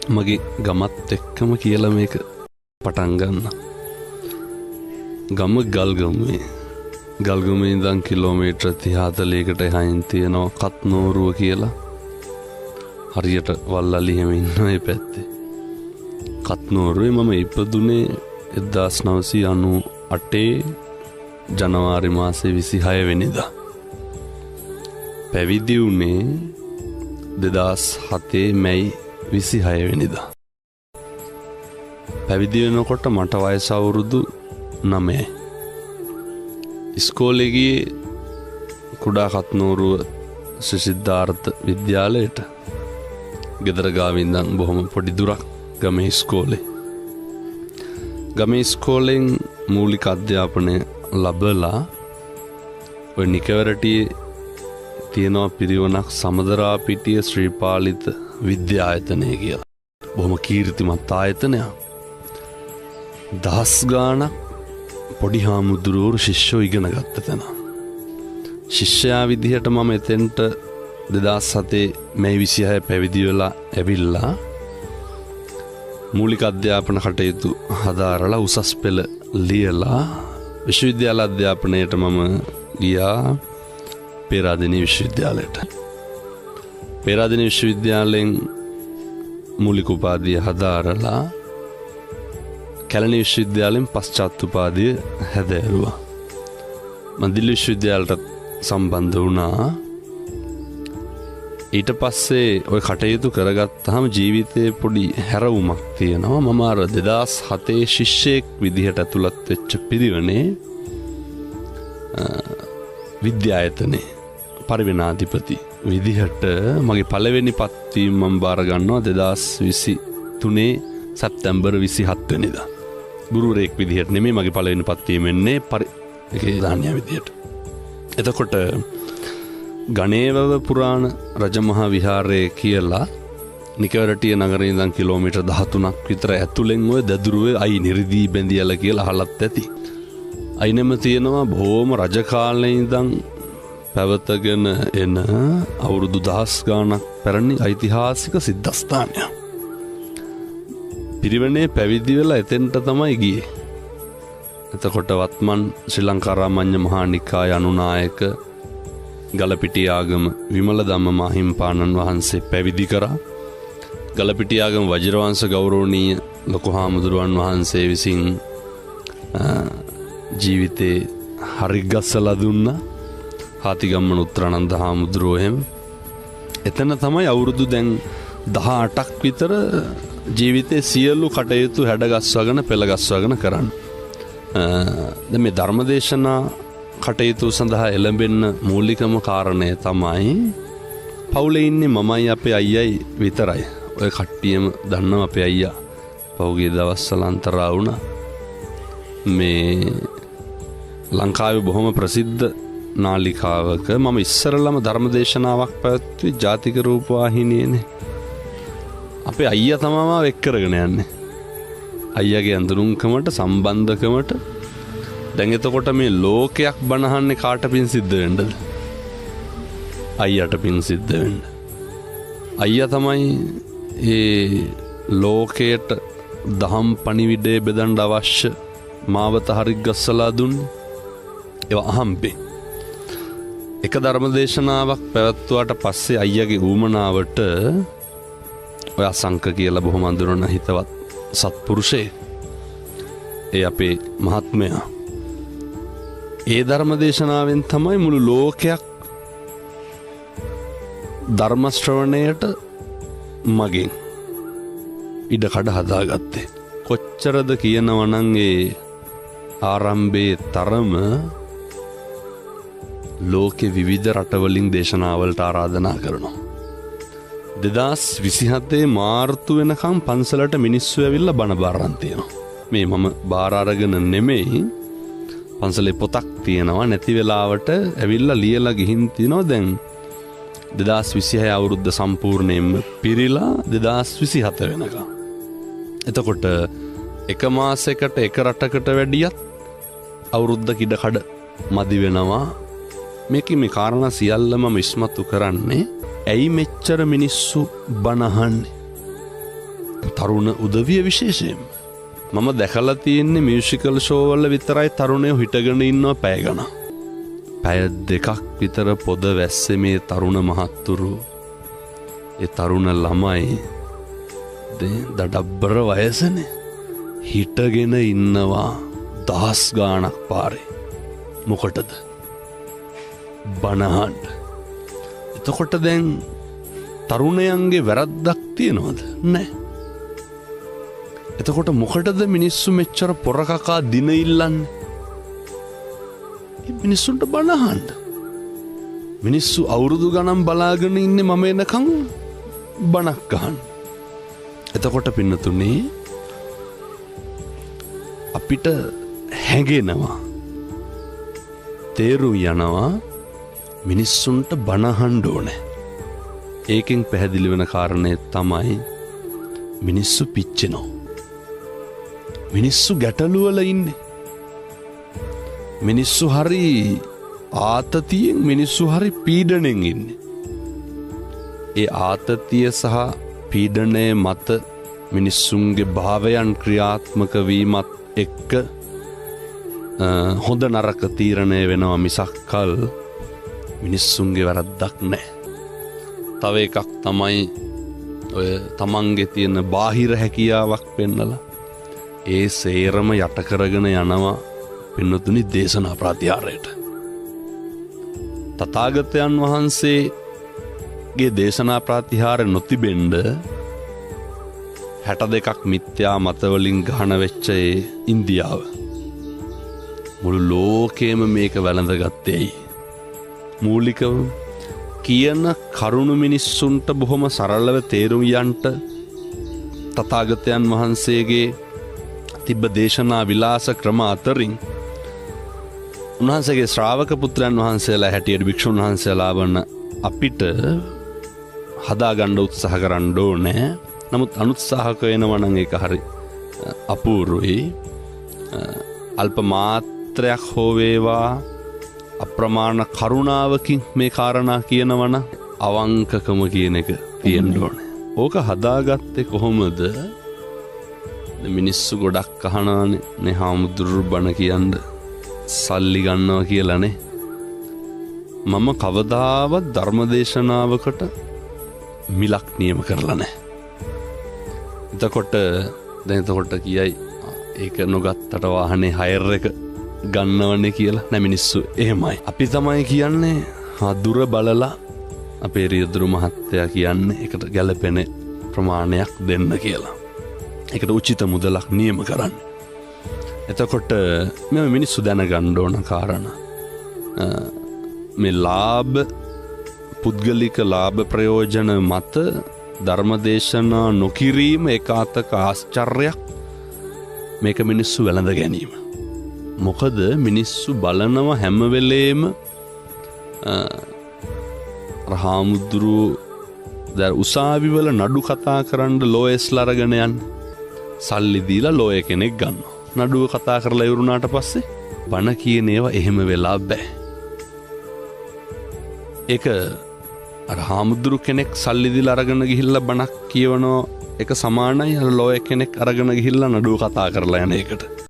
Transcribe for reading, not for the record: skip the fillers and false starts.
මගේ ගමත් එක්කම කියලා මේක පටන් ගන්න. ගම ගල්ගමුවේ. ගල්ගමුවේ ඉඳන් කිලෝමීටර් 30-40කට එහායින් තියෙනවා කත්නෝරුව කියලා. හරියට වල්ලලි හැම ඉන්නවා මේ පැත්තේ. කත්නෝරුවේ මම ඉපදුනේ 1998 ජනවාරි මාසේ 26 වෙනිදා. පැවිදි වුණේ 2007 මැයි 26 වෙනිදා. පැවිදි වෙනකොට මට වයස අවුරුදු 9යි. ඉස්කෝලේ ගියේ කුඩා කත්නෝරුව සිද්ධාර්ථ විද්‍යාලයට. ගෙදර ගාවින් ඉඳන් බොහොම පොඩි දුරක් ගමේ ඉස්කෝලේ. ගමේ ඉස්කෝලෙන් මූලික අධ්‍යාපනය ලැබලා ඔය නිකවරටියේ තියෙනවා පිරිවනක් සමදරාපිටිය ශ්‍රීපාලිත විද්‍යායතනය කියලා. බොහොම කීර්තිමත් ආයතනයක්. දහස් ගාණක් පොඩි හාමුදුරුවෝ ශිෂ්‍යෝ ඉගෙන ගත්ත තැන. ශිෂ්‍යයා විදිහට මම එතෙන්ට 2007 මැයි 26 පැවිදි වෙලා ඇවිල්ලා මූලික අධ්‍යාපන කටයුතු හදාරලා උසස් පෙළ ලියලා විශ්වවිද්‍යාල අධ්‍යාපනයට මම ගියා පේරාදෙණිය විශ්වවිද්‍යාලයට. පේරාදෙණිය විශ්වවිද්‍යාලයෙන් මූලික උපාධිය හදාරලා කැලණි විශ්වවිද්‍යාලයෙන් පශ්චාත් උපාධිය හැදෑරුවා. මම දිල්ලි විශ්වවිද්‍යාලයට සම්බන්ධ වුණා. ඊට පස්සේ ওই කටයුතු කරගත්තාම ජීවිතේ පොඩි හැරවුමක් තියෙනවා. මම අර 2007 ශිෂ්‍යෙක් විදිහට ඇතුළත් වෙච්ච පිරිවෙනේ විද්‍යායතනේ පරිවෙනාධිපති විදිහට මගේ පළවෙනි පත්වීම මම බාර ගන්නවා 2023 සැප්තැම්බර් 27 වෙනිදා. ගුරුවරයෙක් විදිහට නෙමෙයි මගේ පළවෙනි පත්වීම වෙන්නේ දානියා විදිහට. එතකොට ගණේවව පුරාණ රජමහා විහාරය කියලා නිකවරටිය නගරේ ඉඳන් කිලෝමීටර් 13ක් විතර ඇතුලෙන් ඔය දදුරුවේ අයි නිරිදී බැඳියල කියලා අහලත් ඇති. අයිනෙම තියෙනවා බොහොම රජ කාලේ ඉඳන් පැවතගෙන එන අවුරුදු දහස් ගාණක් පැරණි ඓතිහාසික සිද්ධාස්ථානයක්. පිරිවෙනේ පැවිදි වෙලා එතෙන්ට තමයි ගියේ. එතකොට වත්මන් ශ්‍රී ලංකා රාමඤ්ඤ මහා නිකාය අනුනායක ගලපිටිය ආගම විමල ධම්ම මාහිම්පාණන් වහන්සේ පැවිදි කරා. ගලපිටිය ආගම වජිරවංශ ගෞරවනීය ලොකු හාමුදුරුවන් වහන්සේ විසින් ජීවිතේ හරිගස්සලා දුන්නා. හාතිගම්මන උත්තරානන්ද හාමුදුරුවෝ එහෙම. එතන තමයි අවුරුදු දැන් 18ක් විතර ජීවිතේ සියලු කටයුතු හැඩගස්වගෙන පෙළගස්වගෙන කරන්නේ. දැන් මේ ධර්මදේශනා කටයුතු සඳහා එළඹෙන්න මූලිකම කාරණය තමයි පවුලේ ඉන්නේ මමයි අපේ අයියයි විතරයි. ඔය කට්ටියම දන්නවා අපේ අයියා පහුගිය දවස්වල අන්තරා වුණා. මේ ලංකාවේ බොහොම ප්‍රසිද්ධ නාලිකාවක මම ඉස්සරළම ධර්මදේශනාවක් පැවැත්වුවේ ජාතික රූපවාහිනියේනේ. අපේ අයියා තමයි මාව එක් කරගෙන යන්නේ. අයියාගේ අඳුරුම්කමට සම්බන්ධකමට. දැන් එතකොට මේ ලෝකයක් බනහන්නේ කාට පින් සිද්ධ වෙන්නද? අයියට පින් සිද්ධ වෙන්න. අයියා තමයි ඒ ලෝකයට දහම් පණිවිඩය බෙදන්න අවශ්‍ය මාවත හරිගස්සලා දුන්නේ. ඒවා අහම්බේ. එක ධර්මදේශනාවක් පැවැත්වුවාට පස්සේ අයියාගේ ඌමනාවට ඔය අසංක කියලා බොහොම අඳුරන හිතවත් සත්පුරුෂේ ඒ අපේ මහත්මයා ඒ ධර්මදේශනාවෙන් තමයි මුළු ලෝකයක් ධර්ම ශ්‍රවණයට මගෙන් ඉඩකඩ හදාගත්තේ. කොච්චරද කියනවනම් ඒ ආරම්භයේ තරම ලෝකෙ විවිධ රටවලින් දේශනාවලට ආරාධනා කරනවා. 2027 මාර්තු වෙනකම් පන්සලට මිනිස්සු ඇවිල්ලා බණ බාරන් තියෙනවා. මේ මම බාර අරගෙන නෙමෙයි, පන්සලේ පොතක් තියෙනවා නැති වෙලාවට ඇවිල්ලා ලියලා ගිහින් තිනවා. දැන් 2026 අවුරුද්ද සම්පූර්ණයෙන්ම පිරීලා 2027 වෙනකම්. එතකොට එක මාසයකට එක රටකට වැඩියත් අවුරුද්දක ඉඩකඩ මදි වෙනවා. මේකේ මේ කාරණා සියල්ලම ඉස්මතු කරන්නේ ඇයි මෙච්චර මිනිස්සු බනහන්නේ? තරුණ උදවිය විශේෂයෙන් මම දැකලා තියෙන්නේ මියුසිකල් ෂෝ වල විතරයි තරුණයෝ හිටගෙන ඉන්නවා පැය ගණන්. පැය දෙකක් විතර පොද වැස්සේ මේ තරුණ මහත්තුරු ඒ තරුණ ළමයි දඩබ්බර වයසනේ හිටගෙන ඉන්නවා දහස් ගාණක් පාරේ. මොකටද? බනහන්න. එතකොට දැන් තරුණයන්ගේ වැරද්දක් තියනවද? නැහැ. එතකොට මොකටද මිනිස්සු මෙච්චර පොරකකා දින ඉල්ලන්නේ? මිනිස්සුන්ට බනහන්න. මිනිස්සු අවුරුදු ගණන් බලාගෙන ඉන්නේ මම එනකම් බණක් ගහන්න. එතකොට පින්නතුනේ අපිට හැඟෙනවා තේරුම් යනවා මිනිස්සුන්ට බනහන්න ඕනේ. ඒකෙන් පැහැදිලි වෙන කාරණේ තමයි මිනිස්සු පිච්චෙනවා. මිනිස්සු ගැටලුවල ඉන්නේ. මිනිස්සු හරි ආතතියෙන් මිනිස්සු හරි පීඩණයෙන් ඉන්නේ. ඒ ආතතිය සහ පීඩනය මත මිනිස්සුන්ගේ භාවයන් ක්‍රියාත්මක වීමත් එක්ක හොඳ නරක තීරණය වෙනවා මිසක් කල් මිනිස්සුන්ගේ වැරද්දක් නැහැ. තව එකක් තමයි ඔය තමන්ගේ තියෙන බාහිර හැකියාවක් පෙන්නලා ඒ සේරම යට කරගෙන යනවා පින්නතුනි දේශනා ප්‍රාතිහාරයට. තථාගතයන් වහන්සේගේ දේශනා ප්‍රාතිහාර නොතිබෙන්න 62ක් මිත්‍යා මතවලින් ගහන වෙච්ච ඉන්දියාව මුළු ලෝකෙම මේක වැළඳගත්තේ. මූලිකව කියන කරුණු මිනිස්සුන්ට බොහොම සරලව තේරුම් යන්ට තථාගතයන් වහන්සේගේ තිබ්බ දේශනා විලාස ක්‍රම අතරින් උන්වහන්සේගේ ශ්‍රාවක පුත්‍රයන් වහන්සේලා හැටියට භික්ෂුන් වහන්සේලා වන අපිට හදාගන්න උත්සාහ කරන්න ඕනේ. නමුත් අනුත්සාහක වෙනවා නම් ඒක හරි අපූර්වයි. අල්ප මාත්‍රයක් හෝ වේවා අප්‍රමාණ කරුණාවකින් මේ කාරණා කියනවන අවංකකම කියන එක තියෙන්න ඕනේ. ඕක හදාගත්තේ කොහොමද? මිනිස්සු ගොඩක් අහනවානේ හාමුදුරු බණ කියන්න සල්ලි ගන්නවා කියලානේ. මම කවදාවත් ධර්මදේශනාවකට මිලක් නියම කරලා නැහැ. එතකොට කියයි ඒක නොගත්තට වාහනේ හයර් එක ගන්නවනේ කියලා. නෑ මිනිස්සු එහෙමයි. අපි තමයි කියන්නේ දුර බලලා අපේ රියදුරු මහත්තයා කියන්නේ ඒකට ගැළපෙන ප්‍රමාණයක් දෙන්න කියලා. ඒකට උචිත මුදලක් නියම කරන්න. එතකොට මේ මිනිස්සු දැනගන්න ඕන කාරණා මේ ලාභ පුද්ගලික ලාභ ප්‍රයෝජන මත ධර්මදේශනා නොකිරීම ඒකාතක ආශ්චර්යයක්. මේක මිනිස්සු වැළඳ ගැනීම. මොකද මිනිස්සු බලනවා හැම වෙලේම හාමුදුරු උසාවිවල නඩු කතා කරන්න ලෝයස්ලා අරගෙන යන්නේ. සල්ලි දීලා ලෝය කෙනෙක් ගන්නවා. නඩුව කතා කරලා ඉවරුණාට පස්සේ බණ කියන ඒවා එහෙම වෙලා බෑ. ඒක හාමුදුරු කෙනෙක් සල්ලි දීලා අරගෙන ගිහිල්ලා බණක් කියවනවා එක සමානයි ලෝය කෙනෙක් අරගෙන ගිහිල්ලා නඩුව කතා කරලා යන එකට.